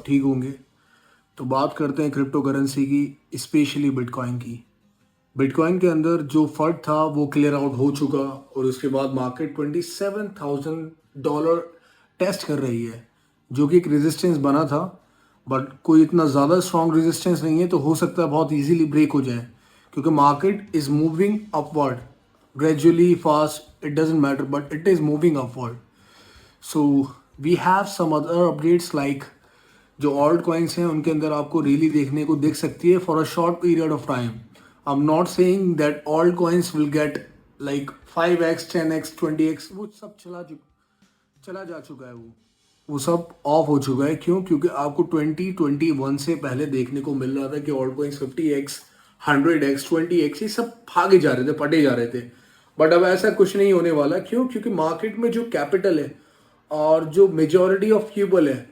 ठीक होंगे। तो बात करते हैं क्रिप्टो करेंसी की, स्पेशली बिटकॉइन की। बिटकॉइन के अंदर जो फर्ड था वो क्लियर आउट हो चुका और उसके बाद मार्केट $27,000 टेस्ट कर रही है, जो कि एक रेजिस्टेंस बना था। बट कोई इतना ज़्यादा स्ट्रॉन्ग रेजिस्टेंस नहीं है, तो हो सकता है बहुत इजीली ब्रेक हो जाए, क्योंकि market is moving upward gradually fast, it doesn't matter, but it is moving upward. So we have some other updates like जो ऑल्ट कॉइन्स हैं उनके अंदर आपको रैली देखने को दिख सकती है for a short period of time. I am not saying that alt coins will get like 5x 10x 20x, वो सब चला जा चुका है। वो सब ऑफ हो चुका है। क्यों? क्योंकि आपको 2021 से पहले देखने को मिल रहा था कि alt coins 50x 100x 20x ये सब भागे जा रहे थे, पटे जा रहे थे। बट अब ऐसा कुछ नहीं होने वाला। क्यों? क्योंकि मार्केट में जो कैपिटल है और जो मेजॉरिटी ऑफ पीपल है,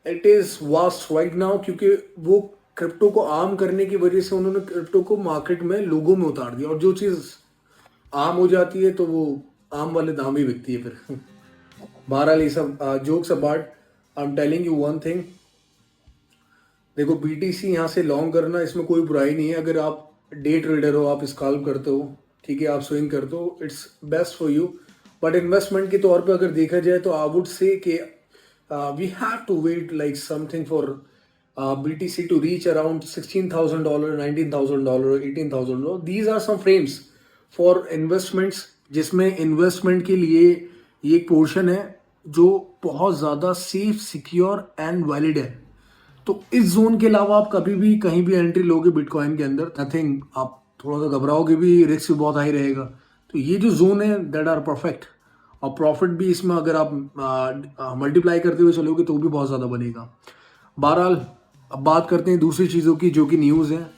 it is vast right now, क्योंकि वो क्रिप्टो को आम करने की वजह से उन्होंने क्रिप्टो को मार्केट में लोगों में उतार दिया, और जो चीज़ आम हो जाती है तो वो आम वाले दाम ही बिकती है फिर। बहरहाल ये सब jokes apart, I am telling you one thing. देखो, बीटीसी यहाँ से लॉन्ग करना, इसमें कोई बुराई नहीं है। अगर आप डे ट्रेडर हो, आप स्कैल्प करते हो, ठीक है, आप स्विंग करते हो, it's best for you. But investment के तौर पे अगर देखा जाए तो आई वुड से कि we have to wait like something for BTC to reach around $16,000, $19,000, $18,000. These are some frames for investments, जिसमें इन्वेस्टमेंट के लिए ये एक पोर्शन है जो बहुत ज़्यादा सेफ, सिक्योर एंड वैलिड है। तो इस जोन के अलावा आप कभी भी कहीं भी एंट्री लोगे बिटकॉइन के अंदर, नथिंग, आप थोड़ा सा घबराओगे भी, रिस्क भी बहुत हाई रहेगा। तो ये जो जोन है दैट आर परफेक्ट, और प्रॉफिट भी इसमें अगर आप मल्टीप्लाई करते हुए चलोगे तो भी बहुत ज़्यादा बनेगा। बहरहाल, अब बात करते हैं दूसरी चीज़ों की जो कि न्यूज़ है,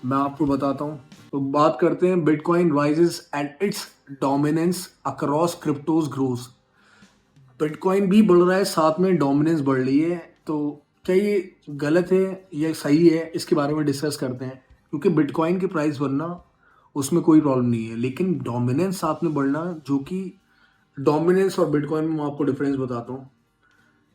मैं आपको बताता हूँ। तो बात करते हैं bitcoin rises and its dominance across cryptos grows. Bitcoin भी बढ़ रहा है, साथ में डोमिनेंस बढ़ रही है। तो क्या ये गलत है या सही है, इसके बारे में डिस्कस करते हैं। क्योंकि बिटकॉइन की प्राइस बढ़ना, उसमें कोई प्रॉब्लम नहीं है, लेकिन डोमिनेंस साथ में बढ़ना, जो कि डोमिनेंस और बिटकॉइन में मैं आपको डिफरेंस बताता हूँ।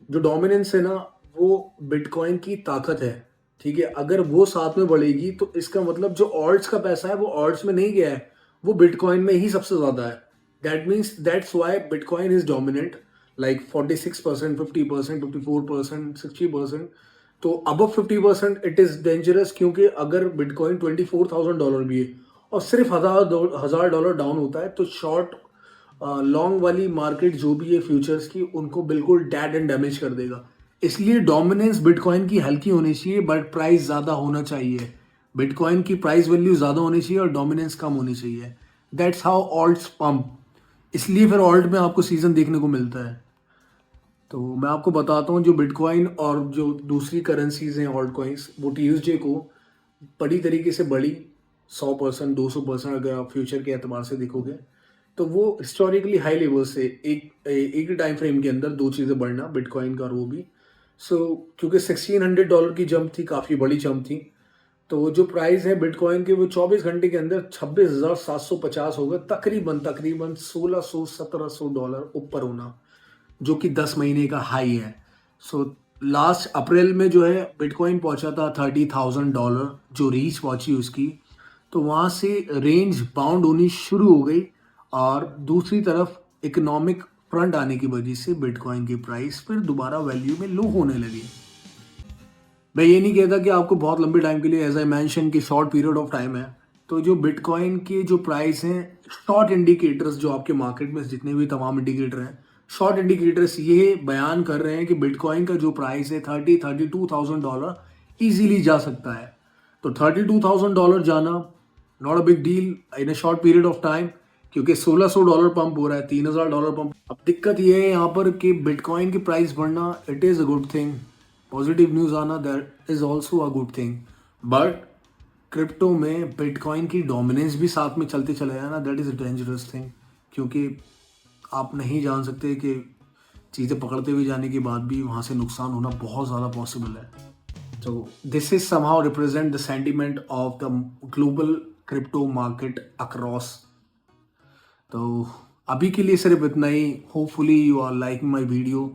जो डोमिनेंस है ना, वो बिटकॉइन की ताकत है, ठीक है। अगर वो साथ में बढ़ेगी तो इसका मतलब जो ऑल्ट्स का पैसा है वो ऑल्ट्स में नहीं गया है, वो बिटकॉइन में ही सबसे ज़्यादा है। That means that's why bitcoin is dominant, like 46%, 50%, 54%, 60%। तो अबव 50% इट इज़ डेंजरस, क्योंकि अगर बिटकॉइन $24,000 भी है और सिर्फ $1,000 डाउन होता है, तो शॉर्ट लॉन्ग वाली मार्केट जो भी है फ्यूचर्स की, उनको बिल्कुल डेड एंड डैमेज कर देगा। इसलिए डोमिनेंस बिटकॉइन की हल्की होनी चाहिए, बट प्राइस ज़्यादा होना चाहिए। बिटकॉइन की प्राइस वैल्यू ज़्यादा होनी चाहिए और डोमिनेंस कम होनी चाहिए। That's how ult's pump. इसलिए फिर ऑल्ट में आपको सीजन देखने को मिलता है। तो मैं आपको बताता हूँ, जो बिटकॉइन और जो दूसरी करेंसीज हैं ऑल्ट कॉइन्स, वो ट्यूसडे को बड़ी तरीके से बढ़ी, 100%, 200%। अगर आप फ्यूचर के एतबार से देखोगे तो वो हिस्टोरिकली हाई लेवल से एक ही टाइम फ्रेम के अंदर दो चीज़ें बढ़ना, बिटकॉइन का और वो भी। क्योंकि $1,600 की जंप थी, काफ़ी बड़ी जंप थी। तो जो प्राइस है बिटकॉइन के, वो 24 घंटे के अंदर 26,750 हो गए, तकरीबन तकरीबन $1,600-1,700 ऊपर होना, जो कि 10 महीने का हाई है। सो लास्ट अप्रैल में जो है बिटकॉइन पहुंचा था $30,000, जो रीच पहुंची उसकी। तो वहाँ से रेंज बाउंड होनी शुरू हो गई, और दूसरी तरफ इकोनॉमिक फ्रंट आने की वजह से बिटकॉइन की प्राइस फिर दोबारा वैल्यू में लो होने लगी। मैं ये नहीं कहता कि आपको बहुत लंबे टाइम के लिए, एज आई मेंशन, कि शॉर्ट पीरियड ऑफ टाइम है। तो जो बिटकॉइन के जो प्राइस हैं, शॉर्ट इंडिकेटर्स जो आपके मार्केट में जितने भी तमाम इंडिकेटर हैं, शॉर्ट इंडिकेटर्स ये बयान कर रहे हैं कि बिटकॉइन का जो प्राइस है $32,000 ईजीली जा सकता है। तो $32,000 जाना, not a big deal in a short period of time, क्योंकि $1,600 पंप हो रहा है, $3,000 पंप। अब दिक्कत ये है यहाँ पर कि बिटकॉइन की प्राइस बढ़ना, it is a good thing. Positive news आना, that is also a good thing. But crypto में बिटकॉइन की डोमिनेंस भी साथ में चलते चले जाए ना, that is a dangerous thing. क्योंकि आप नहीं जान सकते कि चीज़ें पकड़ते हुए जाने के बाद भी वहाँ से नुकसान होना बहुत ज़्यादा पॉसिबल है। तो this is somehow represent the sentiment of the global crypto market across. तो अभी के लिए सिर्फ इतना ही। Hopefully you are liking my video.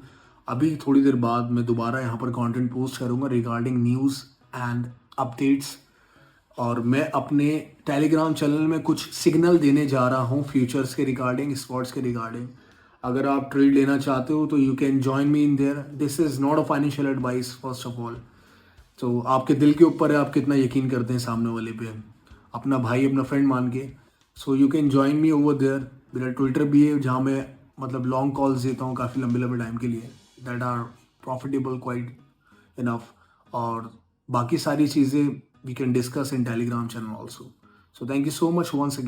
अभी थोड़ी देर बाद मैं दोबारा यहाँ पर कंटेंट पोस्ट करूँगा रिगार्डिंग न्यूज़ एंड अपडेट्स। और मैं अपने टेलीग्राम चैनल में कुछ सिग्नल देने जा रहा हूँ फ्यूचर्स के रिगार्डिंग, स्पॉट्स के रिगार्डिंग। अगर आप ट्रेड लेना चाहते हो तो you can join me in their. This is not a financial advice first of all. तो आपके दिल के ऊपर है आप कितना यकीन करते हैं सामने वाले पे, अपना भाई अपना फ्रेंड मान के। So you can join me over there. मेरा ट्विटर भी है जहाँ मैं मतलब लॉन्ग कॉल्स देता हूँ काफ़ी लंबे लंबे टाइम के लिए, that are profitable quite enough. और बाकी सारी चीज़ें we can discuss in Telegram channel also. So thank you so much once again.